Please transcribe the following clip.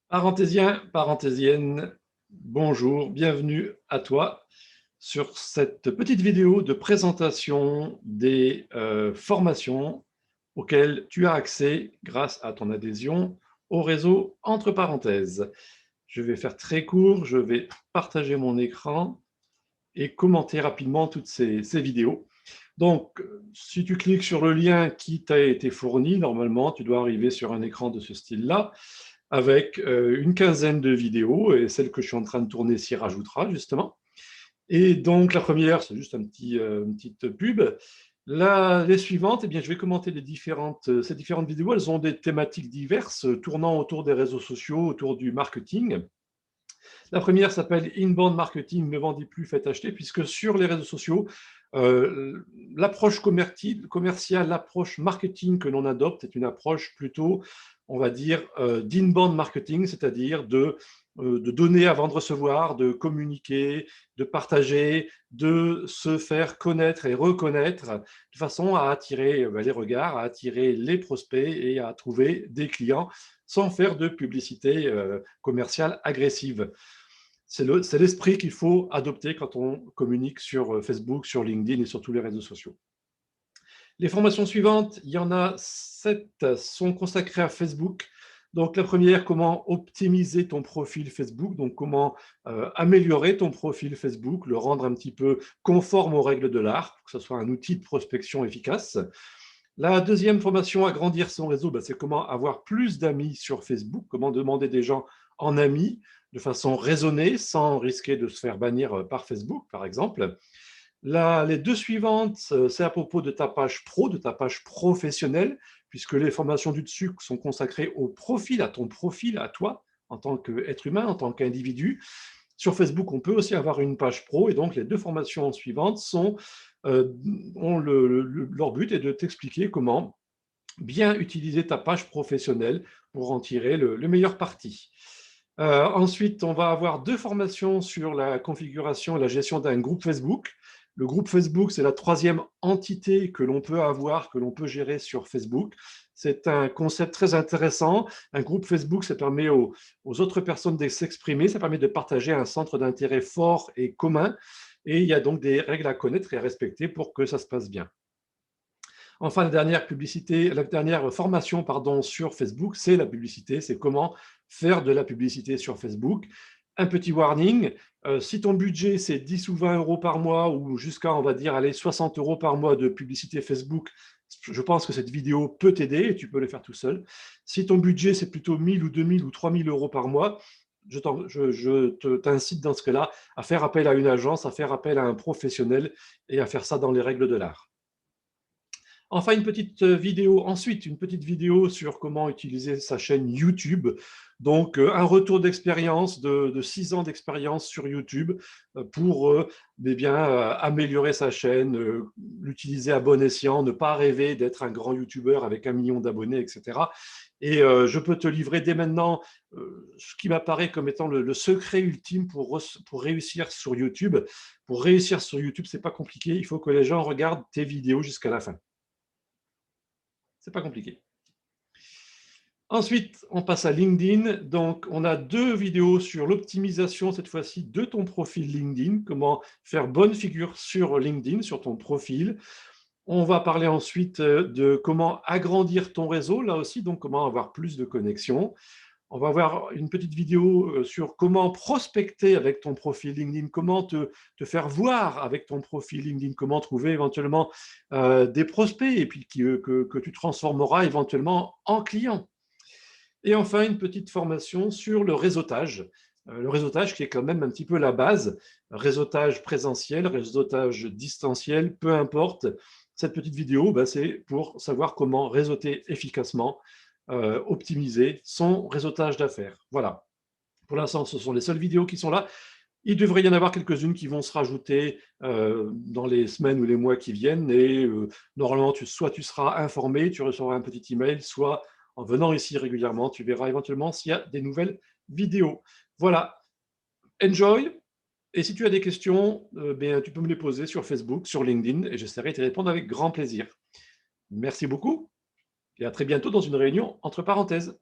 Parenthésien, parenthésienne, bonjour, bienvenue à toi sur cette petite vidéo de présentation des formations auxquelles tu as accès grâce à ton adhésion au réseau Entre parenthèses. Je vais faire très court, je vais partager mon écran et commenter rapidement toutes ces vidéos. Donc, si tu cliques sur le lien qui t'a été fourni, normalement, tu dois arriver sur un écran de ce style-là, avec une quinzaine de vidéos, et celle que je suis en train de tourner s'y rajoutera, justement. Et donc, la première, c'est juste une petite pub. Les suivantes, eh bien, je vais commenter ces différentes vidéos. Elles ont des thématiques diverses, tournant autour des réseaux sociaux, autour du marketing. La première s'appelle Inbound Marketing, ne vendez plus, faites acheter, puisque sur les réseaux sociaux, l'approche commerciale, l'approche marketing que l'on adopte est une approche plutôt, on va dire, d'inbound marketing, c'est-à-dire de donner avant de recevoir, de communiquer, de partager, de se faire connaître et reconnaître de façon à attirer les regards, à attirer les prospects et à trouver des clients sans faire de publicité commerciale agressive. C'est l'esprit qu'il faut adopter quand on communique sur Facebook, sur LinkedIn et sur tous les réseaux sociaux. Les formations suivantes, il y en a 7, sont consacrées à Facebook. Donc la première, comment optimiser ton profil Facebook, donc comment améliorer ton profil Facebook, le rendre un petit peu conforme aux règles de l'art, pour que ce soit un outil de prospection efficace. La deuxième formation, agrandir son réseau, c'est comment avoir plus d'amis sur Facebook, comment demander des gens en amis de façon raisonnée, sans risquer de se faire bannir par Facebook, par exemple. Les deux suivantes, c'est à propos de ta page pro, de ta page professionnelle, puisque les formations du dessus sont consacrées au profil, à ton profil, à toi, en tant qu'être humain, en tant qu'individu. Sur Facebook, on peut aussi avoir une page pro, et donc les deux formations suivantes leur but est de t'expliquer comment bien utiliser ta page professionnelle pour en tirer le meilleur parti. Ensuite, on va avoir deux formations sur la configuration et la gestion d'un groupe Facebook. Le groupe Facebook, c'est la troisième entité que l'on peut avoir, que l'on peut gérer sur Facebook. C'est un concept très intéressant. Un groupe Facebook, ça permet aux autres personnes de s'exprimer, ça permet de partager un centre d'intérêt fort et commun. Et il y a donc des règles à connaître et à respecter pour que ça se passe bien. Enfin, la dernière formation sur Facebook, c'est la publicité, c'est comment faire de la publicité sur Facebook. Un petit warning, si ton budget c'est 10 ou 20 euros par mois ou jusqu'à, on va dire, allez, 60 euros par mois de publicité Facebook, je pense que cette vidéo peut t'aider et tu peux le faire tout seul. Si ton budget c'est plutôt 1000 ou 2000 ou 3000 euros par mois, je t'incite dans ce cas-là à faire appel à une agence, à faire appel à un professionnel et à faire ça dans les règles de l'art. Enfin, ensuite, une petite vidéo sur comment utiliser sa chaîne YouTube. Donc, un retour d'expérience de 6 ans d'expérience sur YouTube pour améliorer sa chaîne, l'utiliser à bon escient, ne pas rêver d'être un grand YouTuber avec 1 million d'abonnés, etc. Et je peux te livrer dès maintenant ce qui m'apparaît comme étant le secret ultime pour réussir sur YouTube. Pour réussir sur YouTube, ce n'est pas compliqué, il faut que les gens regardent tes vidéos jusqu'à la fin. C'est pas compliqué. Ensuite, on passe à LinkedIn. Donc, on a deux vidéos sur l'optimisation, cette fois-ci, de ton profil LinkedIn, comment faire bonne figure sur LinkedIn, sur ton profil. On va parler ensuite de comment agrandir ton réseau, là aussi, donc comment avoir plus de connexions. On va voir une petite vidéo sur comment prospecter avec ton profil LinkedIn, comment te faire voir avec ton profil LinkedIn, comment trouver éventuellement des prospects et puis que tu transformeras éventuellement en clients. Et enfin, une petite formation sur le réseautage qui est quand même un petit peu la base, réseautage présentiel, réseautage distanciel, peu importe. Cette petite vidéo, c'est pour savoir comment réseauter efficacement, optimiser son réseautage d'affaires. Voilà. Pour l'instant, ce sont les seules vidéos qui sont là. Il devrait y en avoir quelques-unes qui vont se rajouter dans les semaines ou les mois qui viennent. Et normalement, soit tu seras informé, tu recevras un petit email, soit en venant ici régulièrement, tu verras éventuellement s'il y a des nouvelles vidéos. Voilà. Enjoy. Et si tu as des questions, tu peux me les poser sur Facebook, sur LinkedIn, et j'essaierai de te répondre avec grand plaisir. Merci beaucoup et à très bientôt dans une réunion entre parenthèses.